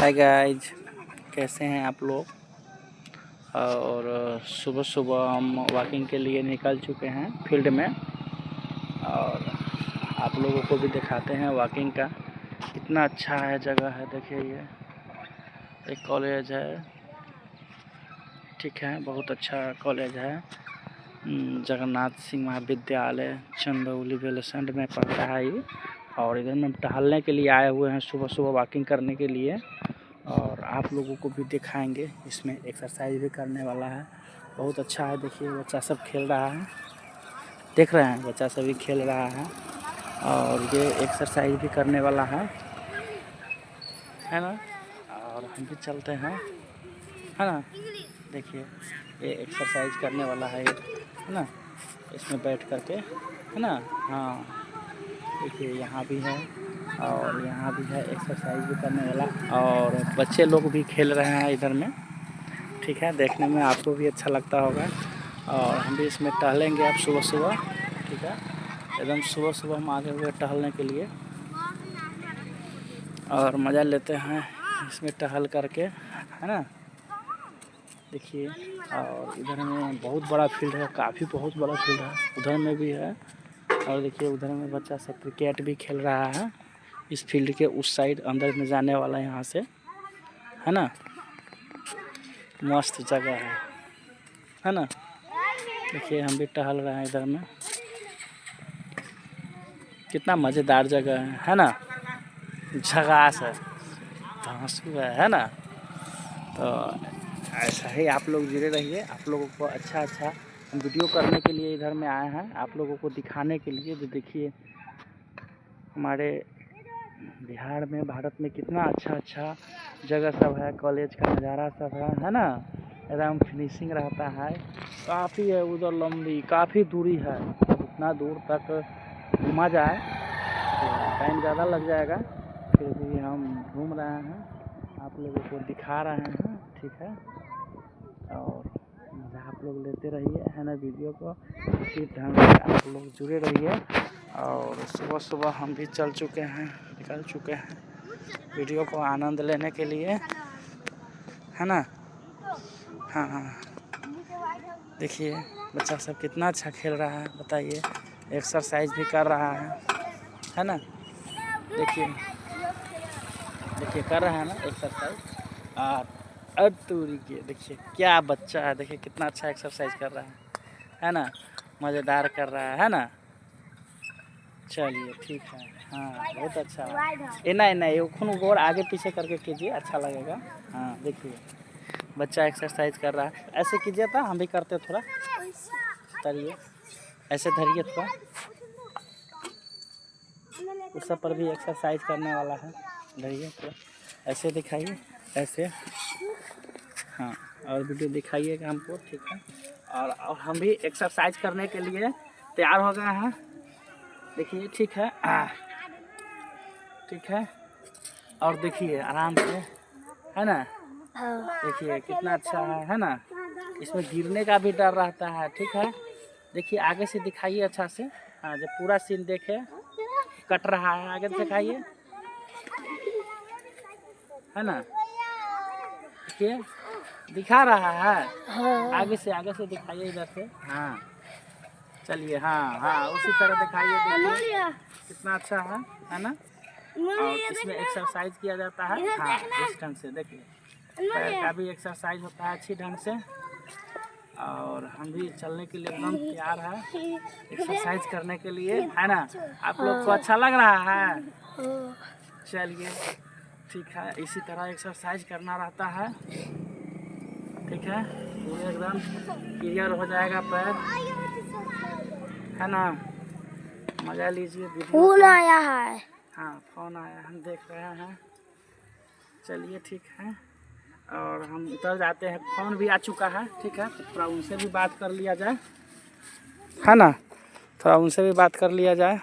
Hi guys, कैसे हैं आप लोग। और सुबह सुबह हम वॉकिंग के लिए निकल चुके हैं फील्ड में और आप लोगों को भी दिखाते हैं वॉकिंग का कितना अच्छा है जगह है। देखिए ये एक कॉलेज है, ठीक है, बहुत अच्छा कॉलेज है। जगन्नाथ सिंह महाविद्यालय चंदौली बेलसंड में पड़ता है ये। और इधर में टहलने के लिए आए हुए हैं, सुबह सुबह वॉकिंग करने के लिए। और आप लोगों को भी दिखाएंगे, इसमें एक्सरसाइज भी करने वाला है, बहुत अच्छा है। देखिए बच्चा सब खेल रहा है, देख रहे हैं, बच्चा सभी खेल रहा है और ये एक्सरसाइज भी करने वाला है ना। और हम भी चलते हैं, है ना। देखिए ये एक्सरसाइज करने वाला है ना, इसमें बैठ करके, है ना। हाँ देखिए यहाँ भी है और यहाँ भी है, एक्सरसाइज भी करने वाला। और बच्चे लोग भी खेल रहे हैं इधर में, ठीक है, देखने में आपको भी अच्छा लगता होगा। और हम भी इसमें टहलेंगे अब सुबह सुबह, ठीक है, एकदम सुबह सुबह हम आगे हुए टहलने के लिए और मज़ा लेते हैं इसमें टहल करके, है ना। देखिए और इधर में बहुत बड़ा फील्ड है, काफ़ी बहुत बड़ा फील्ड है, उधर में भी है। और देखिए उधर में बच्चा सब क्रिकेट भी खेल रहा है, इस फील्ड के उस साइड अंदर में जाने वाला यहाँ से, है ना। मस्त जगह है ना। देखिए हम भी टहल रहे हैं इधर में, कितना मज़ेदार जगह है ना। झकास है, धांसू है ना। तो ऐसा ही आप लोग जुड़े रहिए, आप लोगों को अच्छा हम वीडियो करने के लिए इधर में आए हैं, आप लोगों को दिखाने के लिए। जो देखिए हमारे बिहार में, भारत में कितना अच्छा जगह सब है, कॉलेज का नज़ारा सब है ना। एकदम फिनिशिंग रहता है, काफ़ी है उधर लंबी, काफ़ी दूरी है, उतना दूर तक घूमा जाए तो टाइम ज़्यादा लग जाएगा। फिर भी हम घूम रहे हैं, आप लोगों को दिखा रहे हैं, ठीक है। और मज़ा आप लोग लेते रहिए, है ना, वीडियो को इसी ढंग से आप लोग जुड़े रहिए। और सुबह सुबह हम भी चल चुके हैं, निकल चुके हैं वीडियो को आनंद लेने के लिए, है ना। हाँ देखिए बच्चा सब कितना अच्छा खेल रहा है, बताइए, एक्सरसाइज भी कर रहा है ना। देखिए कर रहा है ना एक्सरसाइज। और दूरी के देखिए क्या बच्चा है, देखिए कितना अच्छा एक्सरसाइज कर रहा है ना, मज़ेदार कर रहा है ना। चलिए ठीक है, हाँ बहुत अच्छा है। नहीं वो खून गोर आगे पीछे करके कीजिए, अच्छा लगेगा। हाँ देखिए बच्चा एक्सरसाइज कर रहा है, ऐसे कीजिए तो हम भी करते थोड़ा, चलिए ऐसे धरिए थोड़ा, उस सब पर भी एक्सरसाइज करने वाला है, धरिए थोड़ा, ऐसे दिखाइए, ऐसे, हाँ। और वीडियो दिखाइएगा हमको, ठीक है। और हम भी एक्सरसाइज करने के लिए तैयार हो गए हैं, देखिए, ठीक है, ठीक है। और देखिए आराम से, है ना, देखिए कितना अच्छा है ना। इसमें गिरने का भी डर रहता है, ठीक है। देखिए आगे से दिखाइए अच्छा से, हाँ, जब पूरा सीन देखे, कट रहा है आगे दिखाइए, है ना। देखिए दिखा रहा है, आगे से दिखाइए, इधर से, हाँ चलिए, हाँ उसी तरह दिखाइए, देखिए कितना अच्छा है ना। और इसमें एक्सरसाइज किया जाता है, हाँ इस ढंग से देखिए, पैर का भी एक्सरसाइज होता है अच्छी ढंग से। और हम भी चलने के लिए एकदम तैयार है, एक्सरसाइज करने के लिए, है ना। आप लोग को अच्छा लग रहा है, चलिए ठीक है, इसी तरह एक्सरसाइज करना रहता है, ठीक है, पूरे एकदम क्लियर हो जाएगा पैर, है ना। मजा लीजिए, फोन आया है, हाँ फोन आया, हम देख रहे हैं, चलिए ठीक है। और हम उतर जाते हैं, फोन भी आ चुका है, ठीक है, तो थोड़ा उनसे भी बात कर लिया जाए, है ना, थोड़ा उनसे भी बात कर लिया जाए।